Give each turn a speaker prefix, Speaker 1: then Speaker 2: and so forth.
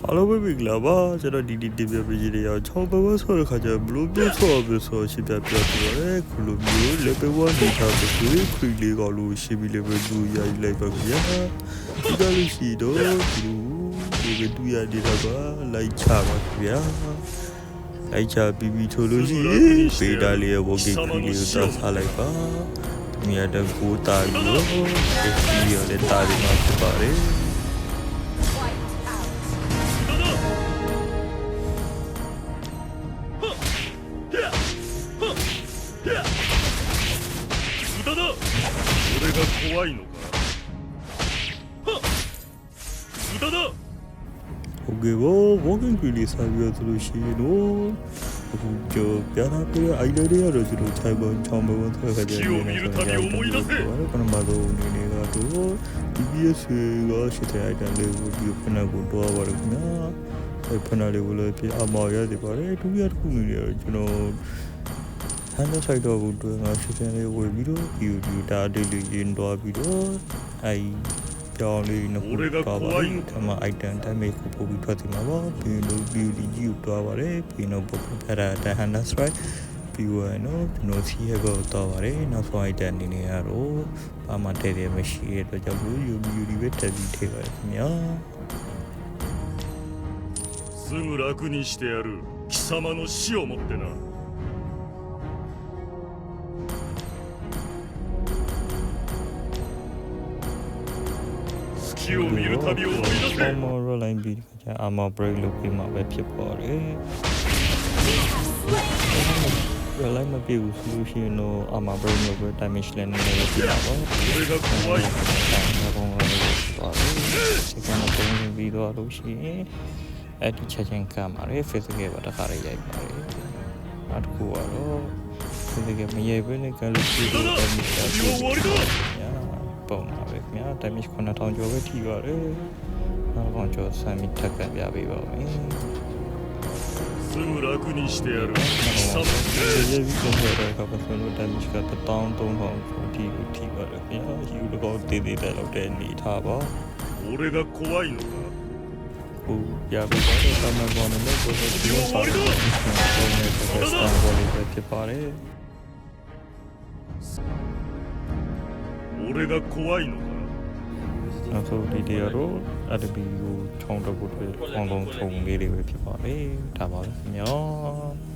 Speaker 1: အားလုံးပဲမင်္ဂလာပါကျွန်တော်ဒီတင်ပြပေးခြင်းရော6ဘဝဆိုတဲ့ခါကျဘလို့ပြဆိုပြဆိုရှင်းပြပြပြရဲခုလိုမျိုး level 1 data ကိုခွေလေးကလို့ရှင်းပြီး level 2ရိုက်လိုက်ပါဗျာဒီကလေးရှိတော့ဒီတူရ data ကလိုက်ချပါဗျာလိုက်ချပြီးထိုးလို့ရှိရင်ပေတာလေးရဲ့ working ခွေလေးကိုတောက်ထားလိုက်ပါမြတ်တဲ့ကိုတာပြီးတော့ဒီရတဲ့တာရီမှာဖြစ်ပါတယ်
Speaker 2: 俺が怖いのか無駄だ
Speaker 1: Okay ဘော walking really စာပြီးတော့လို့ရှိရင်တော့အခုကြောပြတာပြအိုင်ဒီယာတွေကတော့ကျွန်တော်ခြိုင်ပေါ်ချောင်းပေါ်ဆွဲခါကြတယ်ဆိုတော့ပထမဆုံးအနေနဲ့ကတော့ DBS ကရှိတဲ့ item လေးကိုဒီဖနာကိုတော့ပါရခင်ဗျာအဲဖနာလေးကိုလည်းပြအမော်ရတယ်ပါတယ်ဒုတိယတစ်ခုအနေနဲ့ကျွန်တော်ဟန်ဒဆိုင်တော့ကိုတွေ့မှာရှိတဲ့လေးဝင်ပြီးတော့ဒီဒါဒေးလေးရင်တော့ပြီးတော့အဲကြောင်းလေးနှစ်ခုပါပါတယ်ဒီမှာ item damage ကိုပို့ပြီးထွက်စီမှာပါပြီးတော့ beauty ကြီးကိုတွားပါတယ်ပြီးတော့ပုတ်ဖက်တာတဟန်ဒဆိုင်ပြီးတော့ကျွန်တော်စီးရတော့တော့ပါတယ်နောက်ဆုံး item အနေနဲ့ကတော့ဘာမှတည့်တယ်မရှိတဲ့အတွက်ကြောင့်လို့ beauty ပဲတက်ပြီးထိပါတယ်ခင်ဗျာ
Speaker 2: すぐ楽にしてやる貴様の死をもってな月を見るたび思い出せ
Speaker 1: アーマーラインビーじゃアーマーブレイクလုပ်ပြီးမှပဲဖြစ်ပါတယ်ရလိုက်မပြေဘူးဆိုလို့ရှိရင်တော့အမဘရိတ်မျိုးပဲ damage လည်းနည်းနည်းပြတာပေါ့
Speaker 2: 俺が怖いのか
Speaker 1: ဘောင်းလေးပါတယ်ဒီကနေ့ပုံစံပြီးတော့လို့ရှိရင်အဲ့ဒီချက်ချင်းကမှာလေ physical ဘာတခါလေးရိုက်ပါတယ်နောက်တစ်ခုကတော့ physical မရိုက်ဘဲနဲ့ကလို့ရှိတော့ damage ညာပုံပါပဲခင်ဗျာ damage 9000ကျော်ပဲထိပါတယ်နောက်ကောင်ကျော်ဆမ်းပြီးထပ်ကပြပေးပါမယ်
Speaker 2: すぐ楽にしてやる貴様
Speaker 1: ရေပြီးတော့ကပတ်စံလို့ damage က1300ကျော်ထိထိပါတယ်ခင်ဗျာယူတော့တေးသေးတယ်လို့တဲ့နေထားပါ
Speaker 2: 俺が怖いのか
Speaker 1: ဟုတ်ရပြီတော့တမန်ပေါ်နဲ့ကိုယ်ကိုပြောစားတယ်။ပုံနဲ့ပတ်စံပေါ်လေးပဲဖြစ်ပါတယ်
Speaker 2: 俺が怖いのか
Speaker 1: ။နောက်ဆုံးဒီတေရောအဒဘီကိုခြုံတော့ကိုတွေ့အောင်လုံးခြုံလေးတွေပဲဖြစ်ပါတယ်။ဒါပါပဲခင်ဗျာ။